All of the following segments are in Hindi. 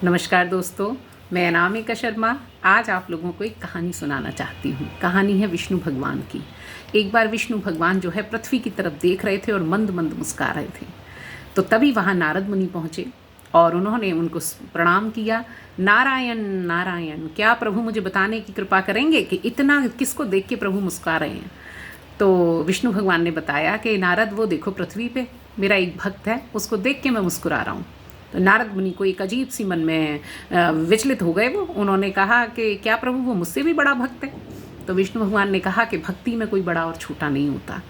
नमस्कार दोस्तों, मैं अनामिका शर्मा। आज आप लोगों को एक कहानी सुनाना चाहती हूँ। कहानी है विष्णु भगवान की। एक बार विष्णु भगवान जो है पृथ्वी की तरफ देख रहे थे और मंद मंद मुस्कुरा रहे थे। तो तभी वहाँ नारद मुनि पहुँचे और उन्होंने उनको प्रणाम किया। नारायण नारायण, क्या प्रभु मुझे बताने की कृपा करेंगे कि इतना किसको देख के प्रभु मुस्कुरा रहे हैं। तो विष्णु भगवान ने बताया कि नारद, वो देखो पृथ्वी पे मेरा एक भक्त है, उसको देख के मैं मुस्कुरा रहा हूँ। तो नारद मुनि को एक अजीब सी मन में विचलित हो गए। वो उन्होंने कहा कि क्या प्रभु वो मुझसे भी बड़ा भक्त है। तो विष्णु भगवान ने कहा कि भक्ति में कोई बड़ा और छोटा नहीं होता।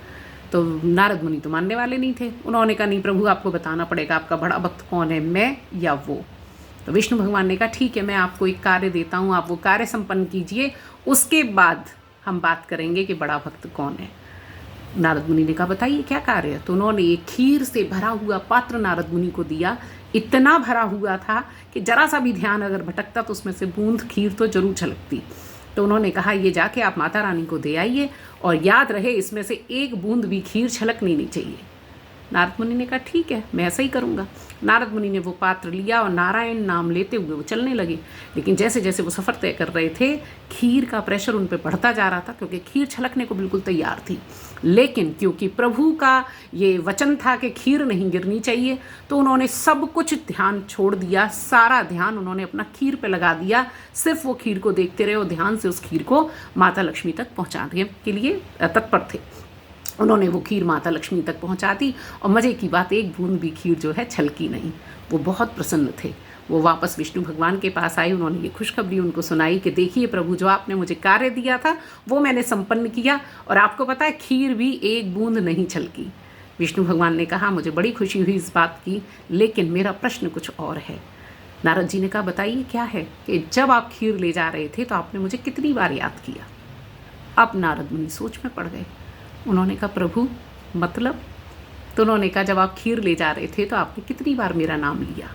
तो नारद मुनि तो मानने वाले नहीं थे। उन्होंने कहा नहीं प्रभु, आपको बताना पड़ेगा आपका बड़ा भक्त कौन है, मैं या वो। तो विष्णु भगवान ने कहा ठीक है, मैं आपको एक कार्य देता हूँ, आप वो कार्य संपन्न कीजिए, उसके बाद हम बात करेंगे कि बड़ा भक्त कौन है। नारद मुनि ने कहा बताइए क्या कार्य है। तो उन्होंने एक खीर से भरा हुआ पात्र नारद मुनि को दिया। इतना भरा हुआ था कि जरा सा भी ध्यान अगर भटकता तो उसमें से बूंद खीर तो जरूर छलकती। तो उन्होंने कहा ये जाके आप माता रानी को दे आइए और याद रहे इसमें से एक बूंद भी खीर छलकनी नहीं चाहिए। नारद मुनि ने कहा ठीक है, मैं ऐसा ही करूँगा। नारद मुनि ने वो पात्र लिया और नारायण नाम लेते हुए वो चलने लगे। लेकिन जैसे जैसे वो सफ़र तय कर रहे थे, खीर का प्रेशर उन पर बढ़ता जा रहा था, क्योंकि खीर छलकने को बिल्कुल तैयार थी। लेकिन क्योंकि प्रभु का ये वचन था कि खीर नहीं गिरनी चाहिए, तो उन्होंने सब कुछ ध्यान छोड़ दिया। सारा ध्यान उन्होंने अपना खीर पे लगा दिया। सिर्फ वो खीर को देखते रहे और ध्यान से उस खीर को माता लक्ष्मी तक पहुँचाने के लिए तत्पर थे। उन्होंने वो खीर माता लक्ष्मी तक पहुंचा दी और मज़े की बात, एक बूंद भी खीर जो है छलकी नहीं। वो बहुत प्रसन्न थे। वो वापस विष्णु भगवान के पास आए। उन्होंने ये खुशखबरी उनको सुनाई कि देखिए प्रभु, जो आपने मुझे कार्य दिया था वो मैंने संपन्न किया और आपको पता है खीर भी एक बूंद नहीं छलकी। विष्णु भगवान ने कहा मुझे बड़ी खुशी हुई इस बात की, लेकिन मेरा प्रश्न कुछ और है। नारद जी ने कहा बताइए क्या है। कि जब आप खीर ले जा रहे थे तो आपने मुझे कितनी बार याद किया। अब नारद मुनि सोच में पड़ गए। उन्होंने कहा प्रभु मतलब? तो उन्होंने कहा जब आप खीर ले जा रहे थे तो आपने कितनी बार मेरा नाम लिया।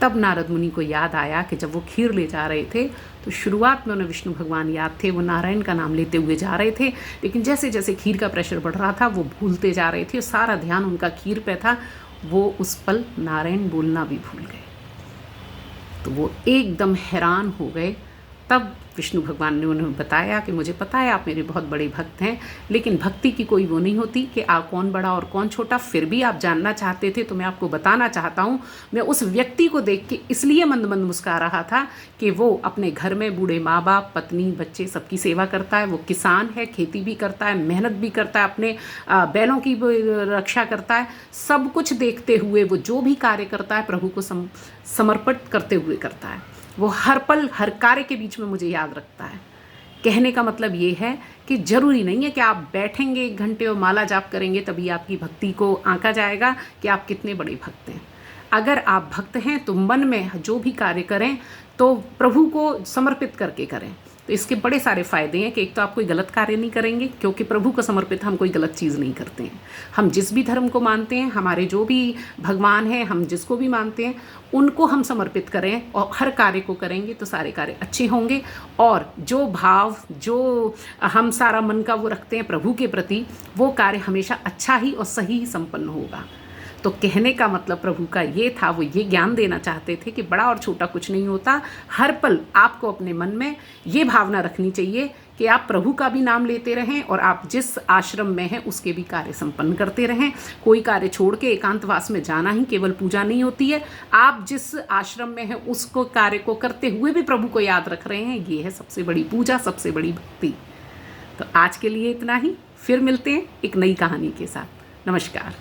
तब नारद मुनि को याद आया कि जब वो खीर ले जा रहे थे तो शुरुआत में उन्हें विष्णु भगवान याद थे, वो नारायण का नाम लेते हुए जा रहे थे। लेकिन जैसे जैसे खीर का प्रेशर बढ़ रहा था वो भूलते जा रहे थे और सारा ध्यान उनका खीर पे था। वो उस पल नारायण बोलना भी भूल गए। तो वो एकदम हैरान हो गए। तब विष्णु भगवान ने उन्हें बताया कि मुझे पता है आप मेरे बहुत बड़े भक्त हैं, लेकिन भक्ति की कोई वो नहीं होती कि आप कौन बड़ा और कौन छोटा। फिर भी आप जानना चाहते थे तो मैं आपको बताना चाहता हूँ। मैं उस व्यक्ति को देख के इसलिए मंद मंद मुस्कुरा रहा था कि वो अपने घर में बूढ़े माँ बाप, पत्नी, बच्चे सबकी सेवा करता है। वो किसान है, खेती भी करता है, मेहनत भी करता है, अपने बैलों की रक्षा करता है। सब कुछ देखते हुए वो जो भी कार्य करता है प्रभु को समर्पित करते हुए करता है। वो हर पल हर कार्य के बीच में मुझे याद रखता है। कहने का मतलब ये है कि ज़रूरी नहीं है कि आप बैठेंगे 1 घंटे और माला जाप करेंगे तभी आपकी भक्ति को आंका जाएगा कि आप कितने बड़े भक्त हैं। अगर आप भक्त हैं तो मन में जो भी कार्य करें तो प्रभु को समर्पित करके करें। तो इसके बड़े सारे फ़ायदे हैं कि एक तो आप कोई गलत कार्य नहीं करेंगे, क्योंकि प्रभु को समर्पित हम कोई गलत चीज़ नहीं करते हैं। हम जिस भी धर्म को मानते हैं, हमारे जो भी भगवान हैं, हम जिसको भी मानते हैं उनको हम समर्पित करें और हर कार्य को करेंगे तो सारे कार्य अच्छे होंगे। और जो भाव, जो हम सारा मन का वो रखते हैं प्रभु के प्रति, वो कार्य हमेशा अच्छा ही और सही ही संपन्न होगा। तो कहने का मतलब प्रभु का ये था, वो ये ज्ञान देना चाहते थे कि बड़ा और छोटा कुछ नहीं होता। हर पल आपको अपने मन में ये भावना रखनी चाहिए कि आप प्रभु का भी नाम लेते रहें और आप जिस आश्रम में हैं उसके भी कार्य संपन्न करते रहें। कोई कार्य छोड़ के एकांतवास में जाना ही केवल पूजा नहीं होती है। आप जिस आश्रम में हैं उसको कार्य को करते हुए भी प्रभु को याद रख रहे हैं, ये है सबसे बड़ी पूजा, सबसे बड़ी भक्ति। तो आज के लिए इतना ही। फिर मिलते हैं एक नई कहानी के साथ। नमस्कार।